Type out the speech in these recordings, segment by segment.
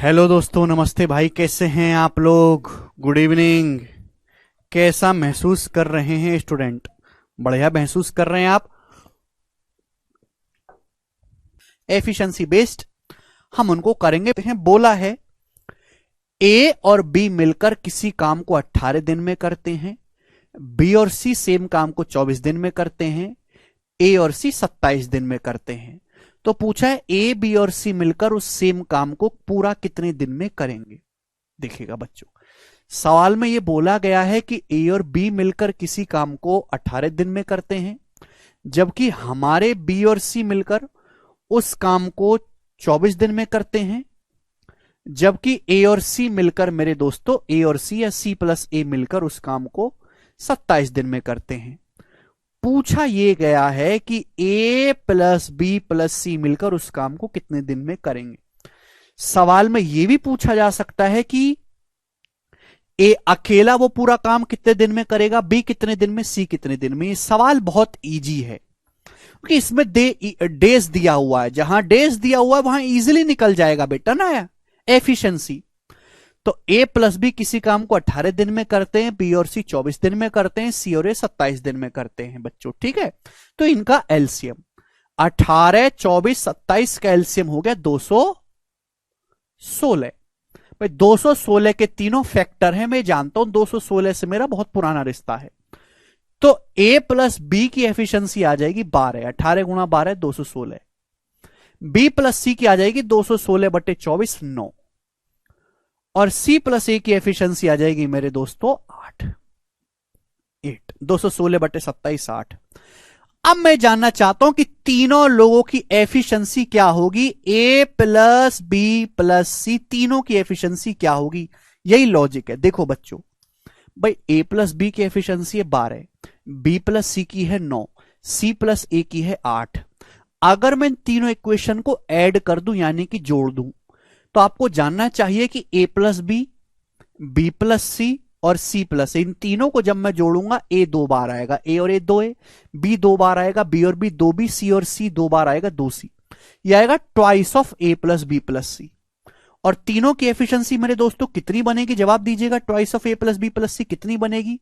Hello दोस्तों, नमस्ते भाई। कैसे हैं आप लोग? Good evening. कैसा महसूस कर रहे हैं स्टूडेंट? बढ़िया महसूस कर रहे हैं आप? एफिशिएंसी बेस्ड हम उनको करेंगे। बोला है ए और बी मिलकर किसी काम को 18 दिन में करते हैं, बी और सी सेम काम को 24 दिन में करते हैं, ए और सी 27 दिन में करते हैं। तो पूछा है ए बी और सी मिलकर उस सेम काम को पूरा कितने दिन में करेंगे। देखिएगा बच्चों, सवाल में यह बोला गया है कि ए और बी मिलकर किसी काम को 18 दिन में करते हैं, जबकि हमारे बी और सी मिलकर उस काम को 24 दिन में करते हैं, जबकि ए और सी मिलकर, मेरे दोस्तों, ए और सी या सी प्लस ए मिलकर उस काम को 27 दिन में करते हैं। पूछा यह गया है कि ए प्लस बी प्लस सी मिलकर उस काम को कितने दिन में करेंगे। सवाल में यह भी पूछा जा सकता है कि ए अकेला वो पूरा काम कितने दिन में करेगा, बी कितने दिन में, सी कितने दिन में। ये सवाल बहुत इजी है क्योंकि इसमें डेज दिया हुआ है। जहां डेज दिया हुआ है वहां इजीली निकल जाएगा बेटा ना एफिशिएंसी। तो ए प्लस बी किसी काम को 18 दिन में करते हैं, बी और सी 24 दिन में करते हैं, सी और ए 27 दिन में करते हैं बच्चों। ठीक है, तो इनका एलसीएम 18, 24, 27 का एलसीएम हो गया 216। भाई 216 के तीनों फैक्टर हैं, मैं जानता हूं 216 से मेरा बहुत पुराना रिश्ता है। तो ए प्लस बी की एफिशिएंसी आ जाएगी 12, 18 गुणा 12 216। बी प्लस सी की आ जाएगी 216 बटे 24 9, और सी प्लस ए की एफिशिएंसी आ जाएगी मेरे दोस्तों 8 216 बटे 27 8। अब मैं जानना चाहता हूं कि तीनों लोगों की एफिशिएंसी क्या होगी। ए प्लस बी प्लस सी तीनों की एफिशिएंसी क्या होगी। यही लॉजिक है। देखो बच्चों, भाई ए प्लस बी की एफिशिएंसी है 12, बी प्लस सी की है 9, सी प्लस ए की है 8। अगर मैं तीनों इक्वेशन को ऐड कर दूं यानी कि जोड़ दूं, तो आपको जानना चाहिए कि ए प्लस बी प्लस सी और सी प्लस, इन तीनों को जब मैं जोड़ूंगा ए 2 बार आएगा, ए और ए 2 ए, बी 2 बार आएगा, बी और बी 2 बी, सी और सी 2 बार आएगा 2 सी। यह आएगा twice of A plus B plus C. और तीनों की एफिशिएंसी मेरे दोस्तों कितनी बनेगी? जवाब दीजिएगा। Twice of A plus B plus C कितनी बनेगी?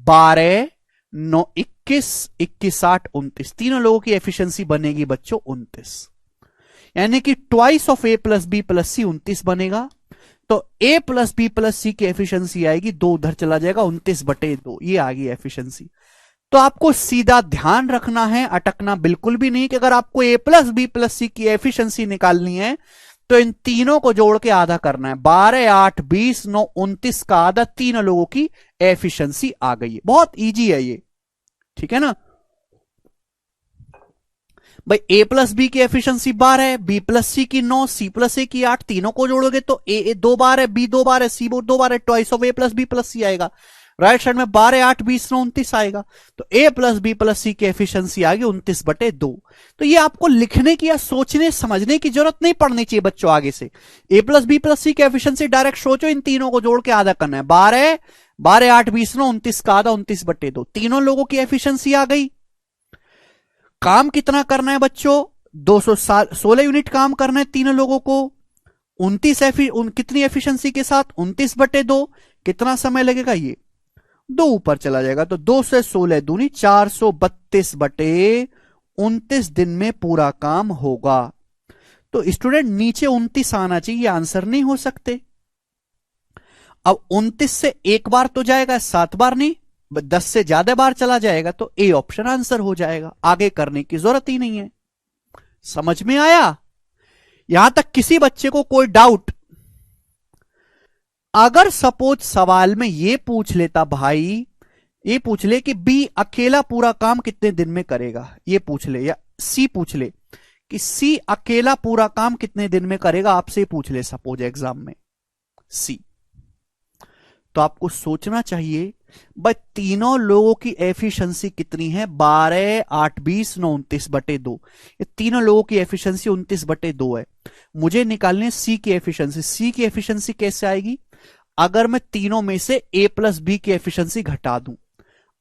12 9 21 21 8 29। तीनों लोगों की एफिशिएंसी बनेगी बच्चों 29, यानी कि twice of A plus B plus C 29 बनेगा। तो A plus B plus C की एफिशिएंसी आएगी 2 उधर चला जाएगा 29 बटे 2। ये आ गई एफिशिएंसी। तो आपको सीधा ध्यान रखना है, अटकना बिल्कुल भी नहीं, कि अगर आपको ए प्लस बी प्लस सी की एफिशिएंसी निकालनी है तो इन तीनों को जोड़ के आधा करना है। 12 8 20 9 29 का आधा, तीनों लोगों की एफिशिएंसी आ गई है। बहुत इजी है ये, ठीक है ना भाई। ए प्लस बी की एफिशिएंसी 12 है, बी प्लस सी की 9, सी प्लस ए की 8। तीनों को जोड़ोगे तो ए 2 बार है, बी 2 बार है, सी 2 बार है, twice of A plus B plus C आएगा। राइट साइड में 12 8 20 9 29 आएगा। तो A plus B plus C की एफिशिएंसी आ गई 29 बटे 2। तो ये आपको लिखने की या सोचने समझने की जरूरत नहीं पड़नी चाहिए बच्चों आगे से। ए प्लस बी प्लस सी की एफिशिएंसी डायरेक्ट सोचो, इन तीनों को जोड़ के आधा करना है। 12 8 20 9 29 का आधा 29 बटे 2। तीनों लोगों की एफिशिएंसी आ गई। काम कितना करना है बच्चों? 216 यूनिट काम करना है तीनों लोगों को। 29 कितनी एफिशिएंसी के साथ? 29 बटे 2। कितना समय लगेगा? ये 2 ऊपर चला जाएगा, तो 2 से 16 दूनी 432 बटे 29 दिन में पूरा काम होगा। तो स्टूडेंट नीचे 29 आना चाहिए, आंसर नहीं हो सकते। अब 29 से एक बार तो जाएगा, 7 बार नहीं, 10 से ज्यादा बार चला जाएगा, तो ए ऑप्शन आंसर हो जाएगा। आगे करने की जरूरत ही नहीं है। समझ में आया? यहां तक किसी बच्चे को कोई डाउट? अगर सपोज सवाल में यह पूछ लेता भाई, ये पूछ ले कि बी अकेला पूरा काम कितने दिन में करेगा, ये पूछ ले, या सी पूछ ले कि सी अकेला पूरा काम कितने दिन में करेगा, आपसे पूछ ले सपोज एग्जाम में सी, तो आपको सोचना चाहिए भाई तीनों लोगों की एफिशिएंसी कितनी है? 12 8 20 9 29 बटे 2। ये तीनों लोगों की एफिशिएंसी 29 बटे 2 है। मुझे निकालने सी की एफिशिएंसी। सी की एफिशिएंसी कैसे आएगी? अगर मैं तीनों में से ए प्लस बी की एफिशिएंसी घटा दूं,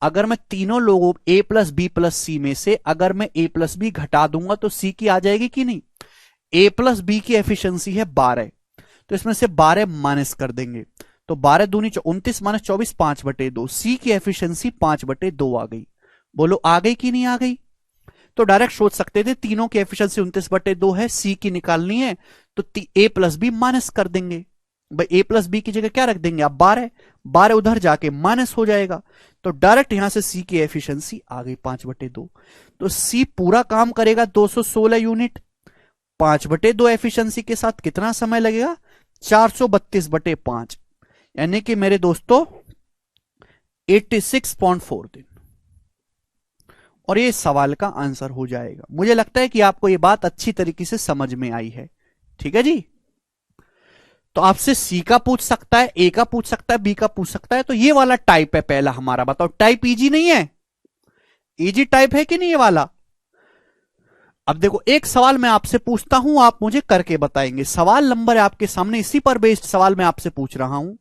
अगर मैं तीनों लोगों ए प्लस बी प्लस सी में से अगर मैं ए प्लस बी घटा दूंगा तो सी की आ जाएगी कि नहीं? ए प्लस बी की एफिशिएंसी है 12, तो इसमें से 12 माइनस कर देंगे, तो 12 दूनी 29 माइनस 24 5/2। सी की एफिशिएंसी 5/2 आ गई। बोलो आ गई कि नहीं आ गई? तो डायरेक्ट सोच सकते थे तीनों की एफिशिएंसी 29/2 है, सी की निकालनी है तो ए प्लस बी माइनस कर देंगे। भाई ए प्लस बी की जगह क्या रख देंगे आप? 12 उधर जाके माइनस हो जाएगा, तो डायरेक्ट यहां से सी की एफिशिएंसी आ गई 5/2। तो सी पूरा काम करेगा 216 यूनिट। 5/2 एफिशिएंसी के साथ कितना समय लगेगा? 432/5, यानी कि मेरे दोस्तों 86.4 दिन। और ये सवाल का आंसर हो जाएगा। मुझे लगता है कि आपको ये बात अच्छी तरीके से समझ में आई है। ठीक है जी। तो आपसे सी का पूछ सकता है, ए का पूछ सकता है, बी का पूछ सकता है। तो ये वाला टाइप है पहला हमारा। बताओ टाइप इजी नहीं है? इजी टाइप है कि नहीं ये वाला? अब देखो एक सवाल मैं आपसे पूछता हूं, आप मुझे करके बताएंगे। सवाल नंबर है आपके सामने, इसी पर बेस्ड सवाल मैं आपसे पूछ रहा हूं।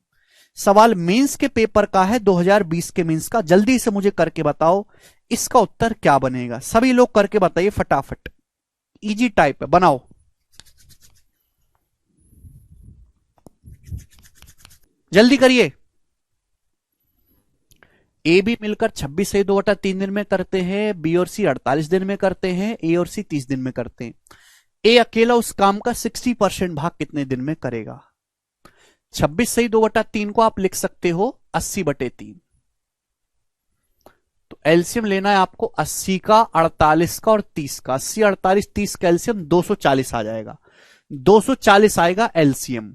सवाल मेंस के पेपर का है, 2020 के मेंस का। जल्दी से मुझे करके बताओ इसका उत्तर क्या बनेगा। सभी लोग करके बताइए फटाफट। इजी टाइप है, बनाओ। जल्दी करिए। ए बी मिलकर 26 से 2/3 दिन में करते हैं, बी और सी 48 दिन में करते हैं, ए और सी 30 दिन में करते हैं। ए अकेला उस काम का 60% भाग कितने दिन में करेगा? 26 से 2/3 को आप लिख सकते हो 80/3। तो एलसीएम लेना है आपको 80 का, 48 का और 30 का। 80 48 30 का एलसीएम 240 आ जाएगा। 240 आएगा एलसीएम।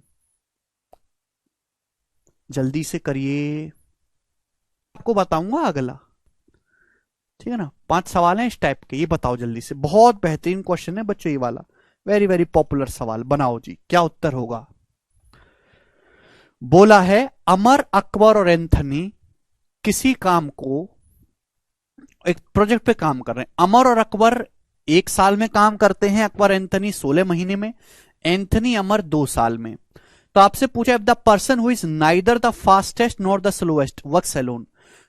जल्दी से करिए, आपको बताऊंगा अगला। ठीक है ना? 5 सवाल हैं इस टाइप के, ये बताओ जल्दी से। बहुत बेहतरीन क्वेश्चन है बच्चों ये वाला, वेरी वेरी पॉपुलर सवाल। बनाओ जी, क्या उत्तर होगा? बोला है अमर, अकबर और एंथनी किसी काम को, एक प्रोजेक्ट पे काम कर रहे हैं। अमर और अकबर 1 साल में काम करते हैं, अकबर एंथनी 16 महीने में, एंथनी अमर 2 साल में। तो आपसे पूछा है the person who is neither the fastest nor the slowest works alone.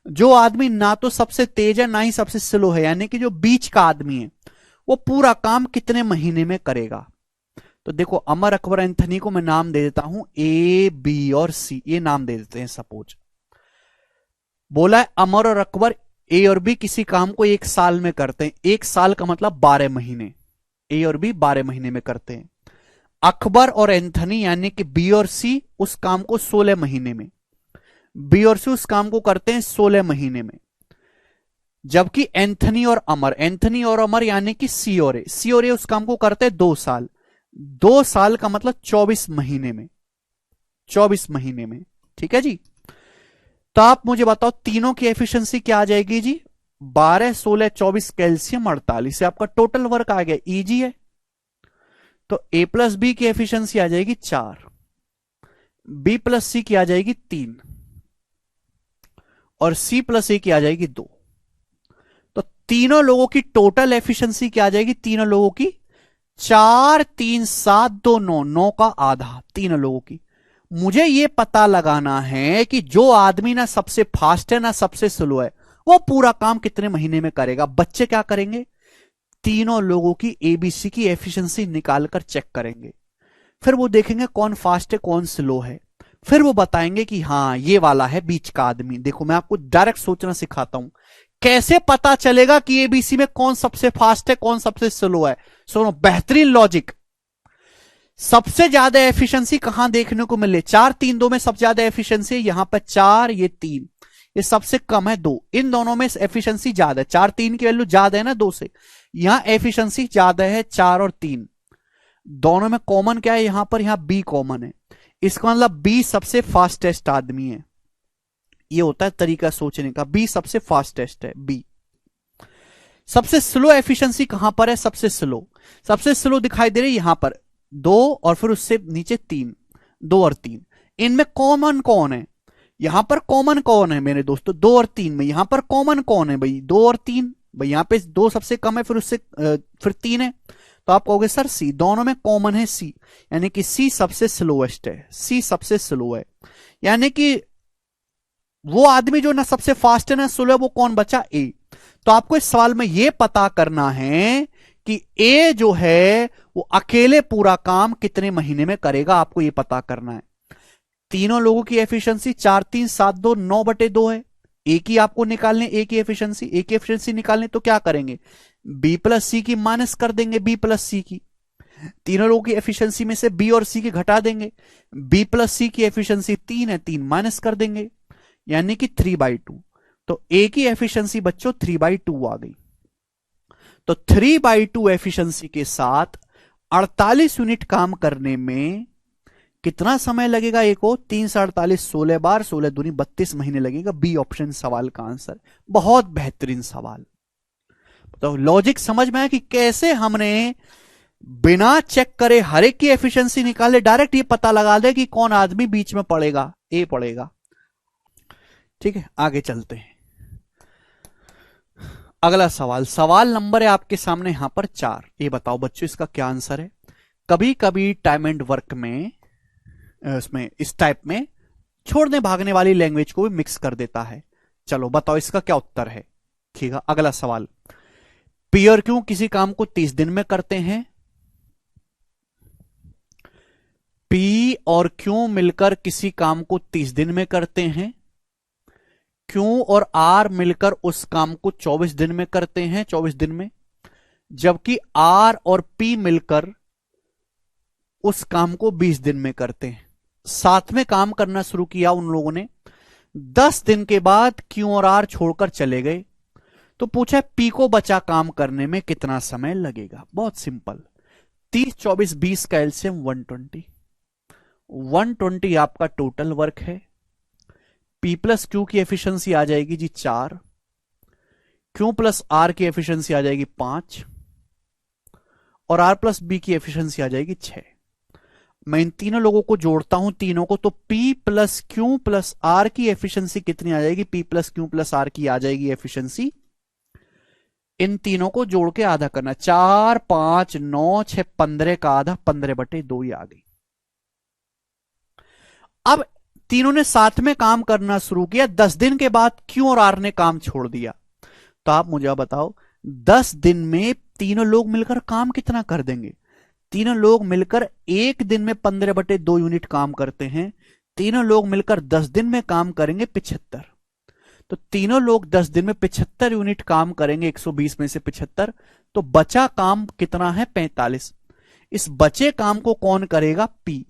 जो आदमी ना तो सबसे तेज है ना ही सबसे स्लो है, यानी कि जो बीच का आदमी है, वो पूरा काम कितने महीने में करेगा? तो देखो अमर, अकबर, एंथनी को मैं नाम दे देता हूं ए, बी और सी, ये नाम दे देते हैं सपोज। बोला है अमर और अकबर ए और बी किसी काम को 1 साल में करते हैं। 1 साल का मतलब 12 महीने। ए और बी 12 महीने में करते हैं। अकबर और एंथनी यानी कि बी और सी उस काम को 16 महीने में, बी और सी उस काम को करते हैं 16 महीने में। जबकि एंथनी और अमर यानी कि सी और ए उस काम को करते हैं 2 साल। 2 साल का मतलब 24 महीने में, 24 महीने में। ठीक है जी। तो आप मुझे बताओ तीनों की एफिशिएंसी क्या आ जाएगी जी? 12 16 24 कैल्शियम 48 से आपका टोटल वर्क आ गया। इजी है। तो ए प्लस बी की एफिशिएंसी आ जाएगी 4, बी प्लस सी की आ जाएगी 3 और सी प्लस ए की आ जाएगी 2। तो तीनों लोगों की टोटल एफिशिएंसी क्या आ जाएगी? तीनों लोगों की 4 3 7 2 9, 9 का आधा तीनों लोगों की। मुझे यह पता लगाना है कि जो आदमी ना सबसे फास्ट है ना सबसे स्लो है, वो पूरा काम कितने महीने में करेगा। बच्चे क्या करेंगे? तीनों लोगों की एबीसी की एफिशिएंसी निकालकर चेक करेंगे, फिर वो देखेंगे कौन फास्ट है कौन स्लो है, फिर वो बताएंगे कि हाँ ये वाला है बीच का आदमी। देखो मैं आपको डायरेक्ट सोचना सिखाता हूं, कैसे पता चलेगा कि एबीसी में कौन सबसे फास्ट है कौन सबसे स्लो है। सुनो बेहतरीन लॉजिक। सबसे ज्यादा एफिशिएंसी कहां देखने को मिले? 4 3 2 में सबसे ज्यादा एफिशिएंसी यहां पर 4, ये 3, ये सबसे कम है 2। इन दोनों में एफिशिएंसी ज्यादा है, 4 3 की वैल्यू ज्यादा है ना 2 से। यहां एफिशिएंसी ज्यादा है 4 और 3। दोनों में कॉमन क्या है? यहां पर यहां बी कॉमन है। इसका मतलब बी सबसे फास्टेस्ट आदमी है। ये होता है तरीका सोचने का। बी सबसे फास्टेस्ट है। बी सबसे स्लो एफिशिएंसी कहां पर है? सबसे स्लो दिखाई दे रही है यहां पर 2 और फिर उससे नीचे 3, 2 और 3। इनमें कॉमन कौन है? यहां पर कॉमन कौन है मेरे दोस्तों? 2 और 3 में यहां पर कॉमन कौन है भाई? 2 और 3। भाई यहां पे 2 सबसे कम है, फिर उससे फिर 3 है, तो आप कहोगे सर सी। दोनों में कॉमन है सी, यानी कि सी सबसे स्लोएस्ट है। सी सबसे स्लो है, यानी कि वो आदमी जो ना सबसे फास्ट है ना स्लो है, वो कौन बचा? ए। तो आपको इस सवाल में यह पता करना है कि ए जो है वो अकेले पूरा काम कितने महीने में करेगा, आपको ये पता करना है। तीनों लोगों की एफिशिएंसी 4 3 7 2 9/2 है। एक ही आपको निकालने, एक ही एफिशिएंसी निकालने, तो क्या करेंगे, बी प्लस सी की माइनस कर देंगे बी प्लस सी की। तीनों लोगों की एफिशिएंसी में से बी और सी की घटा देंगे। बी प्लस सी की एफिशिएंसी 3 है, 3 माइनस कर देंगे, यानी कि 3/2। तो ए की एफिशिएंसी बच्चों 3/2 आ गई। तो 3/2 एफिशिएंसी के साथ 48 यूनिट काम करने में कितना समय लगेगा, एक को 3 से 48 16 बार, 16 दूनी 32 महीने लगेगा। बी ऑप्शन सवाल का आंसर। बहुत बेहतरीन सवाल। तो लॉजिक समझ में आया कि कैसे हमने बिना चेक करे हर एक की एफिशिएंसी निकाले, डायरेक्ट ये पता लगा दे कि कौन आदमी बीच में पड़ेगा, ए पड़ेगा। ठीक है, आगे चलते हैं। अगला सवाल, सवाल नंबर है आपके सामने यहां पर 4। ये बताओ बच्चों इसका क्या आंसर है। कभी कभी टाइम एंड वर्क में इसमें इस टाइप में छोड़ने भागने वाली लैंग्वेज को भी मिक्स कर देता है। चलो बताओ इसका क्या उत्तर है। ठीक है, अगला सवाल, पी और क्यू किसी काम को 30 दिन में करते हैं। पी और क्यू मिलकर किसी काम को 30 दिन में करते हैं। क्यू और आर मिलकर उस काम को 24 दिन में करते हैं, 24 दिन में। जबकि आर और पी मिलकर उस काम को 20 दिन में करते हैं। साथ में काम करना शुरू किया उन लोगों ने। 10 दिन के बाद क्यू और आर छोड़कर चले गए। तो पूछा पी को बचा काम करने में कितना समय लगेगा। बहुत सिंपल, 30 24 20 का एलसीएम 120। 120 आपका टोटल वर्क है। पी प्लस क्यू की एफिशिएंसी आ जाएगी जी 4, क्यू प्लस आर की एफिशिएंसी आ जाएगी 5, और आर प्लस बी की एफिशिएंसी आ जाएगी 6। मैं इन तीनों लोगों को जोड़ता हूं, तीनों को, तो P plus Q plus R की एफिशिएंसी कितनी आ जाएगी, P plus Q plus R की आ जाएगी एफिशिएंसी। इन तीनों को जोड़ के आधा करना, 4 5 9 6 15 का आधा 15/2 ही आ गई। अब तीनों ने साथ में काम करना शुरू किया। 10 दिन के बाद क्यू और आर ने काम छोड़ दिया। तो आप मुझे बताओ 10 दिन में तीनों लोग मिलकर काम कितना कर देंगे। तीनों लोग मिलकर एक दिन में 15/2 यूनिट काम करते हैं। तीनों लोग मिलकर 10 दिन में काम करेंगे 75। तो तीनों लोग 10 दिन में 75 यूनिट काम करेंगे, 120 में से 75। तो बचा काम कितना है, 45। इस बचे काम को कौन करेगा, पी।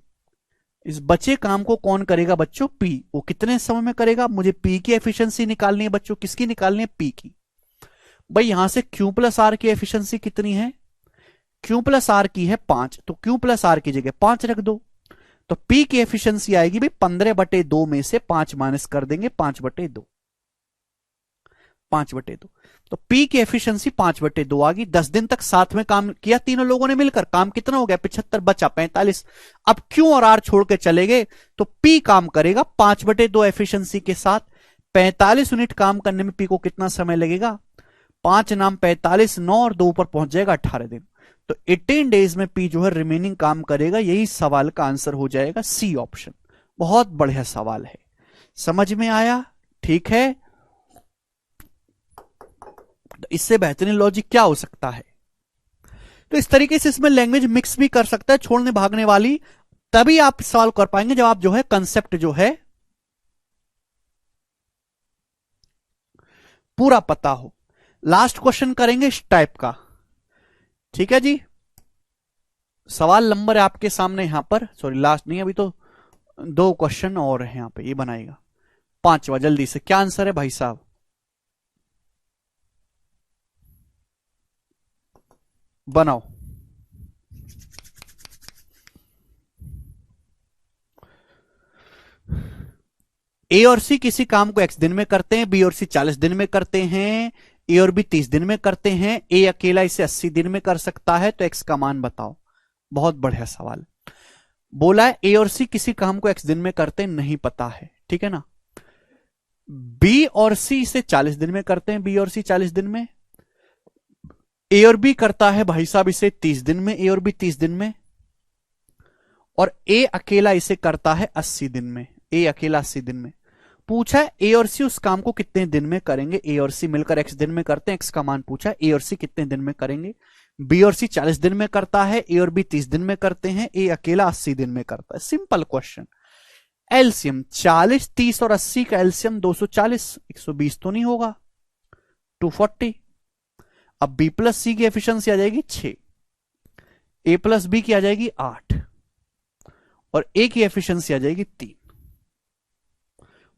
इस बचे काम को कौन करेगा बच्चों, पी। वो कितने समय में करेगा, मुझे पी की एफिशिएंसी निकालनी है बच्चों। किसकी निकालनी है, पी की। भाई यहां से क्यू प्लस आर की एफिशिएंसी कितनी है, क्यू प्लस आर की है 5, तो क्यू प्लस आर की जगह 5 रख दो। तो पी की एफिशिएंसी आएगी भाई 15/2 में से 5 माइनस कर देंगे, 5/2। 5/2। तो पी की एफिशिएंसी 5/2 आ गई। 10 दिन तक साथ में काम किया तीनों लोगों ने मिलकर, काम कितना हो गया, 75, बचा 45। अब क्यू और आर छोड़ के चले गए, तो पी काम करेगा 5/2 एफिशिएंसी के साथ। 45 यूनिट काम करने में पी को कितना समय लगेगा, 5 नाम 45, 9 और 2 ऊपर पहुंच जाएगा 18 दिन। तो 18 डेज में पी जो है रिमेनिंग काम करेगा। यही सवाल का आंसर हो जाएगा सी ऑप्शन। बहुत बढ़िया सवाल है, समझ में आया। ठीक है, इससे बेहतरीन लॉजिक क्या हो सकता है। तो इस तरीके से इसमें लैंग्वेज मिक्स भी कर सकता है, छोड़ने भागने वाली। तभी आप सॉल्व कर पाएंगे जब आप जो है कंसेप्ट जो है पूरा पता हो। लास्ट क्वेश्चन करेंगे इस टाइप का। ठीक है जी, सवाल नंबर है आपके सामने यहां पर, सॉरी लास्ट नहीं, अभी तो 2 क्वेश्चन और है यहां पे, ये बनाएगा 5वां। जल्दी से क्या आंसर है भाई साहब, बनाओ। ए और सी किसी काम को x दिन में करते हैं, बी और सी 40 दिन में करते हैं, ए और बी 30 दिन में करते हैं। ए अकेला इसे 80 दिन में कर सकता है, तो x का मान बताओ। बहुत बढ़िया सवाल। बोला है ए और सी किसी काम को x दिन में करते हैं, नहीं पता है, ठीक है ना। बी और सी इसे 40 दिन में करते हैं, बी और सी 40 दिन में। ए और बी करता है भाई साहब इसे 30 दिन में, ए और बी 30 दिन में। और ए अकेला इसे करता है 80 दिन में, ए अकेला 80 दिन में। पूछा है ए और सी उस काम को कितने दिन में करेंगे। ए और सी मिलकर x दिन में करते हैं, x का मान पूछा है, ए और सी कितने दिन में करेंगे। बी और सी 40 दिन में करता है, ए और बी 30 दिन में करते हैं, ए अकेला 80 दिन में करता है। Simple question. एलसीएम 40, 30 और 80 का एलसीएम 240, 120 तो नहीं होगा, 240। अब बी प्लस सी की एफिशिएंसी आ जाएगी 6, ए प्लस बी की आ जाएगी 8 और ए की एफिशिएंसी आ जाएगी 3।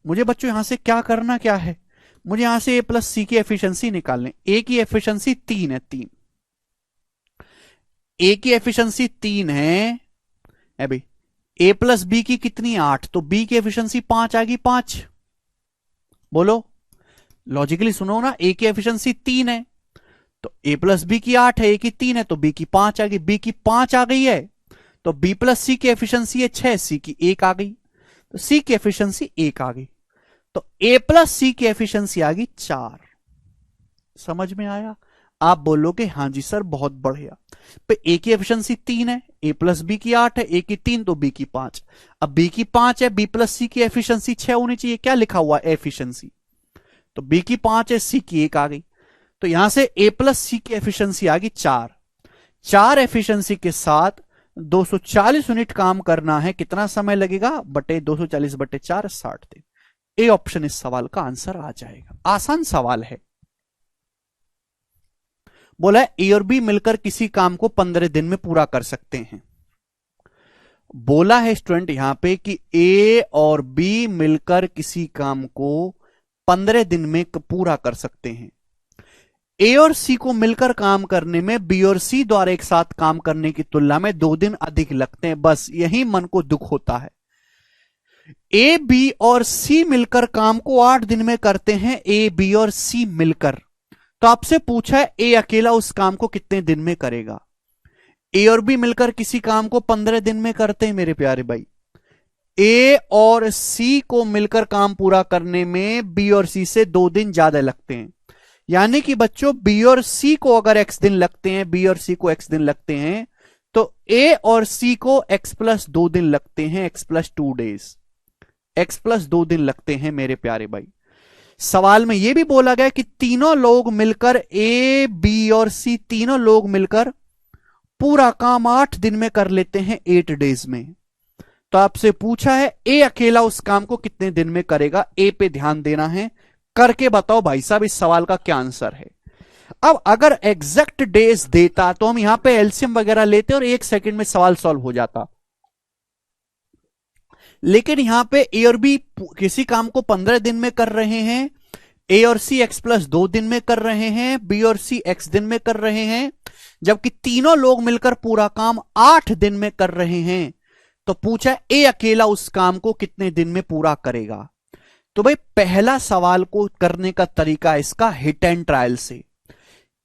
मुझे बच्चों यहां से क्या करना क्या है, मुझे यहां से ए प्लस सी की एफिशिएंसी निकालनी। ए की एफिशिएंसी 3 है, 3 ए की एफिशिएंसी 3 है अभी, ए प्लस बी की कितनी 8, तो बी की एफिशिएंसी 5 आ गई, 5। बोलो लॉजिकली सुनो ना, ए की एफिशिएंसी 3 है तो ए प्लस बी की 8 है, ए की 3 है तो बी की 5 आ गई, बी की 5 आ गई है तो बी प्लस सी की एफिशिएंसी है 6, सी की 1 आ गई तो सी की एफिशिएंसी 1 आ गई, तो ए प्लस सी की एफिशिएंसी आ गई 4। समझ में आया? आप बोलोगे हां जी सर बहुत बढ़िया। पे ए की एफिशिएंसी 3 है, ए प्लस बी की 8 है, ए की 3 तो बी की 5। अब बी की 5 है, बी प्लस सी की एफिशिएंसी 6 होनी चाहिए, क्या लिखा हुआ एफिशिएंसी, तो बी की 5 है, सी की 1 आ गई, तो यहां से ए प्लस सी की एफिशिएंसी आ गई 4। 4 एफिशिएंसी के साथ 240 यूनिट काम करना है, कितना समय लगेगा बटे 240 बटे 4, 60 दिन। ए ऑप्शन इस सवाल का आंसर आ जाएगा। आसान सवाल है। बोला है ए और बी मिलकर किसी काम को 15 दिन में पूरा कर सकते हैं। बोला है स्टूडेंट यहां पे कि ए और बी मिलकर किसी काम को 15 दिन में पूरा कर सकते हैं। ए और सी को मिलकर काम करने में बी और सी द्वारा एक साथ काम करने की तुलना में 2 दिन अधिक लगते हैं, बस यही मन को दुख होता है। ए बी और सी मिलकर काम को 8 दिन में करते हैं, ए बी और सी मिलकर, तो आपसे पूछा है ए अकेला उस काम को कितने दिन में करेगा। ए और बी मिलकर किसी काम को 15 दिन में करते हैं मेरे प्यारे भाई। ए और सी को मिलकर काम पूरा करने में बी और सी से 2 दिन ज्यादा लगते हैं, यानी कि बच्चों बी और सी को अगर x दिन लगते हैं, बी और सी को x दिन लगते हैं, तो ए और सी को x प्लस 2 दिन लगते हैं, x plus 2 days, x plus 2 दिन लगते हैं मेरे प्यारे भाई। सवाल में यह भी बोला गया कि तीनों लोग मिलकर, ए बी और सी तीनों लोग मिलकर पूरा काम 8 दिन में कर लेते हैं, 8 डेज में। तो आपसे पूछा है ए अकेला उस काम को कितने दिन में करेगा, ए पे ध्यान देना है, करके बताओ भाई साहब इस सवाल का क्या आंसर है। अब अगर एग्जैक्ट डेज देता तो हम यहां पे एलसीएम वगैरह लेते और 1 सेकंड में सवाल सॉल्व हो जाता, लेकिन यहां पे ए और बी किसी काम को 15 दिन में कर रहे हैं, ए और सी x प्लस 2 दिन में कर रहे हैं, बी और सी x दिन में कर रहे हैं, जबकि तीनों लोग मिलकर पूरा काम 8 दिन में कर रहे हैं। तो पूछा ए अकेला उस काम को कितने दिन में पूरा करेगा। तो भाई पहला सवाल को करने का तरीका इसका हिट एंड ट्रायल से,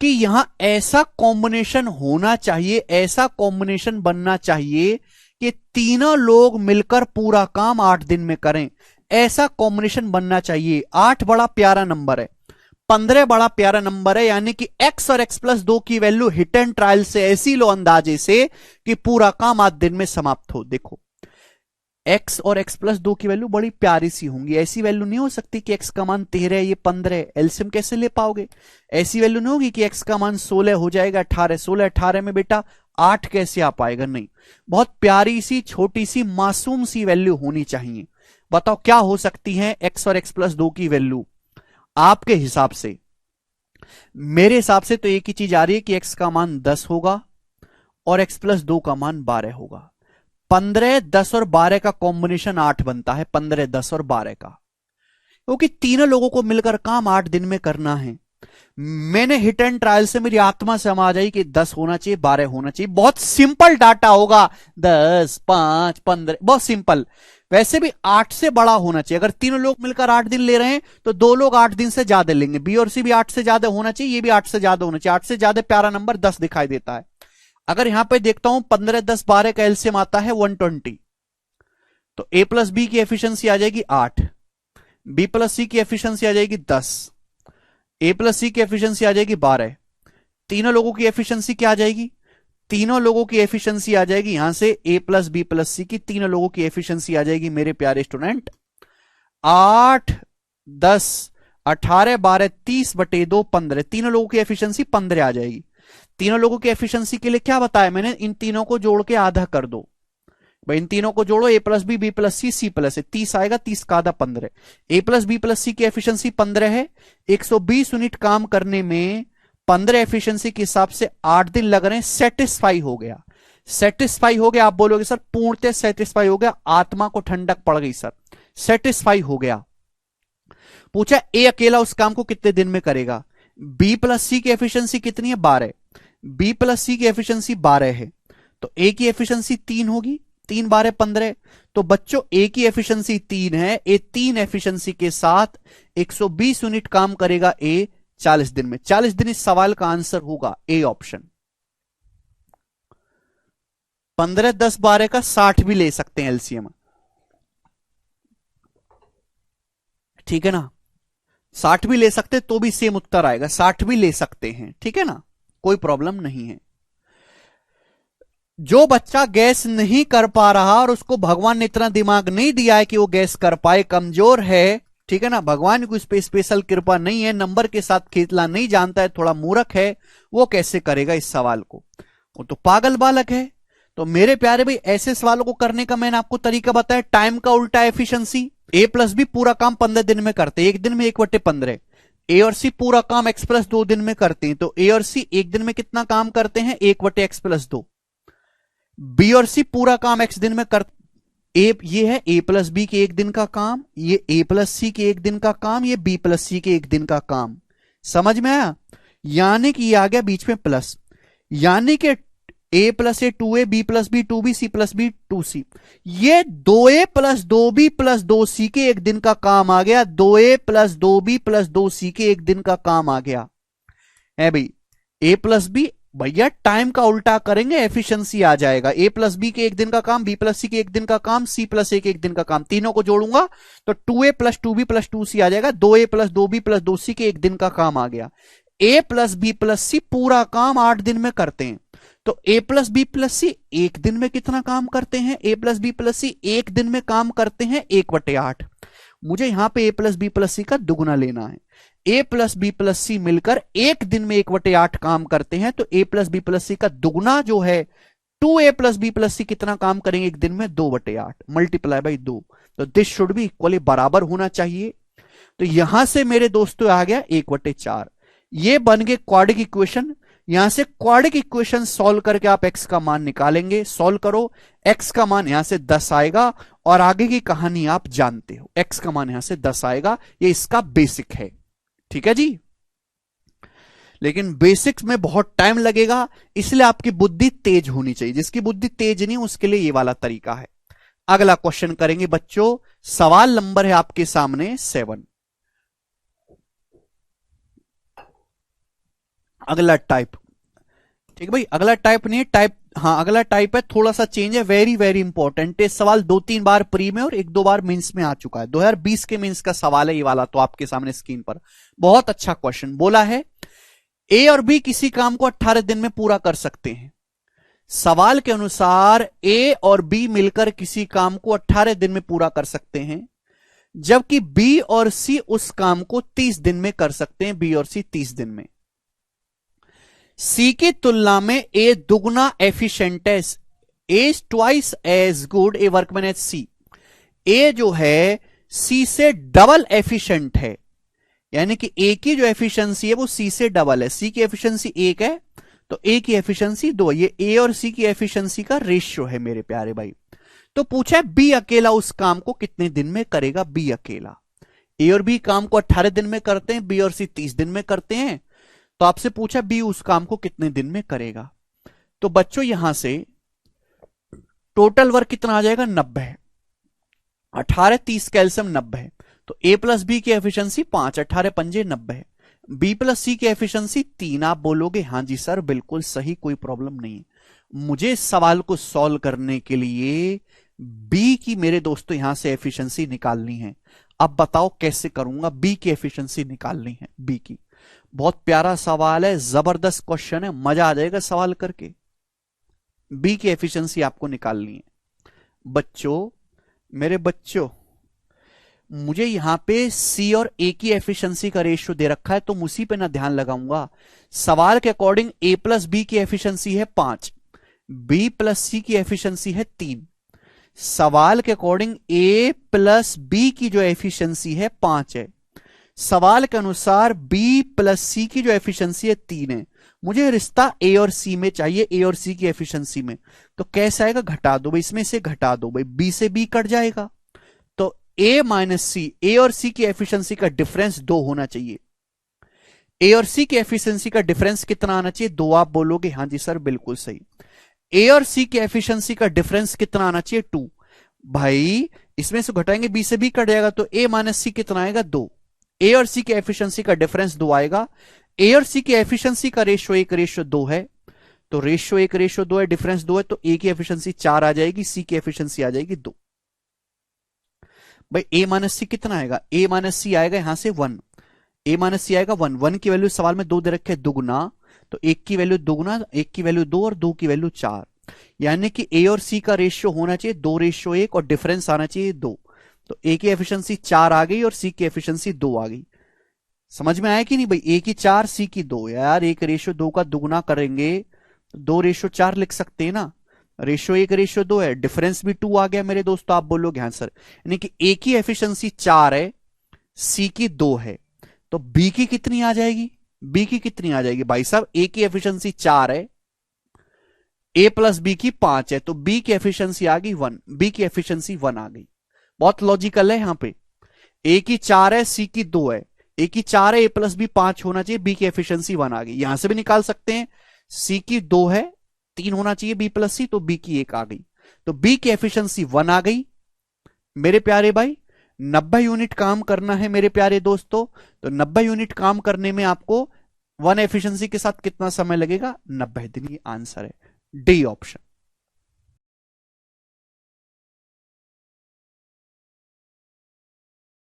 कि यहां ऐसा कॉम्बिनेशन होना चाहिए, ऐसा कॉम्बिनेशन बनना चाहिए कि तीनों लोग मिलकर पूरा काम 8 दिन में करें, ऐसा कॉम्बिनेशन बनना चाहिए। 8 बड़ा प्यारा नंबर है, 15 बड़ा प्यारा नंबर है, यानी कि x और x प्लस 2 की वैल्यू हिट एंड ट्रायल से ऐसी लो अंदाजे से कि पूरा काम 8 दिन में समाप्त हो। देखो x और x प्लस 2 की वैल्यू बड़ी प्यारी सी होंगी, ऐसी वैल्यू नहीं हो सकती कि x का मान 13 है, ये 15 है, एलसीएम कैसे ले पाओगे। ऐसी वैल्यू नहीं होगी कि x का मान 16 हो जाएगा, 18, 16 18 में बेटा 8 कैसे आ पाएगा, नहीं। बहुत प्यारी सी छोटी सी मासूम सी वैल्यू होनी चाहिए। बताओ क्या हो सकती है x और x प्लस 2 की वैल्यू आपके हिसाब से। मेरे हिसाब से तो एक ही चीज आ रही है कि x का मान 10 होगा और x प्लस 2 का मान 12 होगा। 15, 10 और 12 का कॉम्बिनेशन 8 बनता है, 15, 10 और 12 का, क्योंकि तीनों लोगों को मिलकर काम 8 दिन में करना है। मैंने हिट एंड ट्रायल से मेरी आत्मा समझ आई कि 10 होना चाहिए, 12 होना चाहिए। बहुत सिंपल डाटा होगा, 10, 5, 15, बहुत सिंपल। वैसे भी 8 से बड़ा होना चाहिए। अगर तीनों लोग मिलकर 8 दिन ले रहे हैं तो 2 लोग 8 दिन से ज्यादा लेंगे, बी और सी भी 8 से ज्यादा होना चाहिए, ये भी 8 से ज्यादा होना चाहिए। 8 से ज्यादा प्यारा नंबर 10 दिखाई देता है। अगर यहां पे देखता हूं 15, 10, 12 का एलसीएम आता है 120, तो ए प्लस बी की एफिशिएंसी आ जाएगी 8, बी प्लस सी की एफिशिएंसी आ जाएगी 10, ए प्लस सी की एफिशिएंसी आ जाएगी 12। तीनों लोगों की एफिशिएंसी क्या आ जाएगी, तीनों लोगों की एफिशिएंसी आ जाएगी यहां से ए प्लस बी प्लस सी की, तीनों लोगों की एफिशिएंसी आ जाएगी मेरे प्यारे स्टूडेंट 8, 10, 18, 12, 30 बटे 2, 15। तीनों लोगों की एफिशिएंसी 15 आ जाएगी। तीनों लोगों की एफिशिएंसी के लिए क्या बताया मैंने, इन तीनों को जोड़ के आधा कर दो भाई, इन तीनों को जोड़ो, A+B, B+C, C+A, 30 आएगा, 30 का आधा 15। A+B+C की एफिशिएंसी 15 है, 120 यूनिट काम करने में 15 एफिशिएंसी के हिसाब से 8 दिन लग रहे हैं। सेटिस्फाई हो गया, सेटिस्फाई हो गया। आप बोलोगे सर पूर्णतः सेटिस्फाई हो गया, आत्मा को ठंडक पड़ गई सर, सेटिस्फाई हो गया। पूछा ए अकेला उस काम को कितने दिन में करेगा। B+C की एफिशिएंसी कितनी है, 12। B+C की एफिशिएंसी 12 है, तो ए की एफिशिएंसी 3 होगी, 3 12 15। तो बच्चों ए की एफिशिएंसी 3 है, ए 3 एफिशिएंसी के साथ 120 यूनिट काम करेगा ए 40 दिन में। 40 दिन इस सवाल का आंसर होगा ए ऑप्शन। 15 10 12 का 60 भी ले सकते हैं एलसीएम, ठीक है ना, 60 भी ले सकते तो भी सेम उत्तर आएगा, 60 भी ले सकते हैं, ठीक है ना, कोई प्रॉब्लम नहीं है। जो बच्चा गैस नहीं कर पा रहा और उसको भगवान ने इतना दिमाग नहीं दिया है कि वो गैस कर पाए, कमजोर है, ठीक है ना, भगवान की उस पर स्पेशल कृपा नहीं है, नंबर के साथ खेतला नहीं जानता है, थोड़ा मूर्ख है, वो कैसे करेगा इस सवाल को, वो तो पागल बालक है। तो मेरे प्यारे भाई ऐसे सवालों को करने का मैंने आपको तरीका बताया, टाइम का उल्टा एफिशिएंसी। A+B पूरा काम 15 दिन में करते हैं, एक दिन में 1/15। ए और सी पूरा काम X+ 2 दिन में करते हैं, तो ए और सी एक दिन में कितना काम करते हैं, 1/X+2। बी और सी पूरा काम X दिन में कर, ये है A+B के एक दिन का काम, ये A+C के एक दिन का काम, ये B+C के एक दिन का काम। समझ में आया, यानी कि ये आ गया बीच में प्लस, यानी कि A+A 2A, B+B 2B, C+B 2C, ये 2A + 2B + 2C के एक दिन का काम आ गया, 2A + 2B + 2C के एक दिन का काम आ गया है भाई। A+B भैया टाइम का उल्टा करेंगे एफिशिएंसी आ जाएगा, A+B के एक दिन का काम, B+C के एक दिन का काम, C+A के एक दिन का काम, तीनों को जोड़ूंगा तो 2A + 2B + 2C आ जाएगा, 2A + 2B + 2C के एक दिन का काम आ गया। A + B + C पूरा काम 8 दिन में करते हैं, तो A + B + C एक दिन में कितना काम करते हैं, A + B + C एक दिन में काम करते हैं 1/8। मुझे यहां पे A + B + C का दुगुना लेना है, A + B + C मिलकर एक दिन में 1/8 काम करते हैं, तो A + B + C का दुगुना जो है 2A + B + C कितना काम करेंगे एक दिन में, 2/8 मल्टीप्लाई बाई 2, तो दिस शुड बी इक्वली बराबर होना चाहिए। तो यहां से मेरे दोस्तों आ गया 1/4, ये बन गए क्वाड्रिक इक्वेशन। यहां से क्वाड्रिक इक्वेशन सॉल्व करके आप x का मान निकालेंगे, सॉल्व करो, x का मान यहां से 10 आएगा, और आगे की कहानी आप जानते हो, x का मान यहां से 10 आएगा, ये इसका बेसिक है, ठीक है जी। लेकिन बेसिक्स में बहुत टाइम लगेगा, इसलिए आपकी बुद्धि तेज होनी चाहिए, जिसकी बुद्धि तेज नहीं उसके लिए ये वाला तरीका है। अगला क्वेश्चन करेंगे बच्चों, सवाल नंबर है आपके सामने 7। अगला टाइप, ठीक है भाई, अगला टाइप नहीं है, टाइप हाँ अगला टाइप है, थोड़ा सा चेंज है, वेरी वेरी इंपॉर्टेंट है। सवाल 2-3 बार प्री में और 1-2 बार मेंस में आ चुका है, 2020 के मेंस का सवाल है ये वाला, तो आपके सामने स्क्रीन पर बहुत अच्छा क्वेश्चन बोला है। ए और बी किसी काम को 18 दिन में पूरा कर सकते हैं। सवाल के अनुसार ए और बी मिलकर किसी काम को 18 दिन में पूरा कर सकते हैं, जबकि बी और सी उस काम को 30 दिन में कर सकते हैं, बी और सी 30 दिन में। सी की तुलना में ए दुगना एफिशिएंट है, A is twice as good a workman as C. A जो है सी से डबल एफिशिएंट है, यानी कि ए की जो एफिशिएंसी है वो सी से डबल है। सी की एफिशिएंसी 1 है तो ए की एफिशिएंसी 2, ये ए और सी की एफिशिएंसी का रेशियो है मेरे प्यारे भाई। तो पूछा है बी अकेला उस काम को कितने दिन में करेगा, बी अकेला। ए और बी काम को 18 दिन में करते हैं, बी और सी 30 दिन में करते हैं, तो आपसे पूछा बी उस काम को कितने दिन में करेगा। तो बच्चों यहां से टोटल वर्क कितना आ जाएगा, 90 है, 18 30 कैल्शियम 90 है, तो ए + बी की एफिशिएंसी 5, 18 पंजे 90 है, बी + सी की एफिशिएंसी 3। आप बोलोगे हां जी सर बिल्कुल सही, कोई प्रॉब्लम नहीं है। मुझे इस सवाल को सॉल्व करने के लिए बी की मेरे दोस्तों यहां से एफिशिएंसी निकालनी है। अब बताओ कैसे करूंगा, बी की एफिशिएंसी निकालनी है, बी की। बहुत प्यारा सवाल है, जबरदस्त क्वेश्चन है, मजा आ जाएगा सवाल करके। बी की एफिशिएंसी आपको निकालनी है बच्चों, मेरे बच्चों। मुझे यहां पे सी और ए की एफिशिएंसी का रेशियो दे रखा है, तो मैं उसी पे ना ध्यान लगाऊंगा। सवाल के अकॉर्डिंग ए प्लस बी की एफिशिएंसी है 5, बी प्लस सी की एफिशिएंसी है 3। सवाल के अकॉर्डिंग ए प्लस बी की जो एफिशिएंसी है 5 है, सवाल के अनुसार बी प्लस सी की जो एफिशिएंसी है 3 है। मुझे रिश्ता ए और सी में चाहिए, ए और सी की एफिशिएंसी में। तो कैसे आएगा, घटा दो भाई, इसमें से घटा दो भाई, बी से बी कट जाएगा। तो ए माइनस सी, ए और सी की एफिशिएंसी का डिफरेंस 2 होना चाहिए। ए और सी की एफिशिएंसी का डिफरेंस कितना आना चाहिए, 2। आप बोलोगे हाँ जी सर बिल्कुल सही। ए और सी की एफिशिएंसी का डिफरेंस कितना आना चाहिए, 2। भाई इसमें से घटाएंगे, बी से बी कट जाएगा, तो ए माइनस सी कितना आएगा, 2। ए और सी की एफिशिएंसी का डिफरेंस 2 आएगा। ए और सी की एफिशिएंसी का रेशियो 1:2 है, तो रेशियो 1:2 है, डिफरेंस 2 है, तो ए की एफिशिएंसी 4 आ जाएगी, सी की एफिशिएंसी आ जाएगी 2। भाई ए माइनस सी कितना आएगा, ए माइनस सी आएगा यहां से 1, ए माइनस सी आएगा 1। 1 की वैल्यू सवाल में 2 दे रखे, दुगुना, तो 1 की वैल्यू दुगुना, 1 की वैल्यू 2 और 2 की वैल्यू 4। यानी कि ए और सी का रेशियो होना चाहिए 2:1 और डिफरेंस आना चाहिए 2। तो ए की एफिशिएंसी 4 आ गई और सी की एफिशिएंसी 2 आ गई। समझ में आया कि नहीं भाई, ए की 4 सी की 2, यार 1:2 का दुगुना करेंगे तो 2:4 लिख सकते हैं ना। रेशियो 1:2 है, डिफरेंस भी 2 आ गया मेरे दोस्तों। आप बोलोगे हाँ सर, यानी कि ए की एफिशिएंसी 4 है, सी की 2 है, तो बी की कितनी आ जाएगी, बी की कितनी आ जाएगी भाई साहब, ए की एफिशिएंसी 4 है, ए प्लस बी की 5 है, तो बी की एफिशिएंसी आ गई 1, बी की एफिशिएंसी 1 आ गई। बहुत लॉजिकल है यहां पे। ए की 4 है, सी की 2 है, ए की 4 है, ए प्लस बी 5 होना चाहिए, बी की एफिशिएंसी 1 आ गई। यहां से भी निकाल सकते हैं, सी की 2 है, 3 होना चाहिए बी प्लस सी, तो बी की 1 आ गई, तो बी की एफिशिएंसी 1 आ गई। मेरे प्यारे भाई 90 यूनिट काम करना है मेरे प्यारे दोस्तों, तो 90 यूनिट काम करने में आपको 1 एफिशिएंसी के साथ कितना समय लगेगा, 90 दिन। ये आंसर है डी ऑप्शन।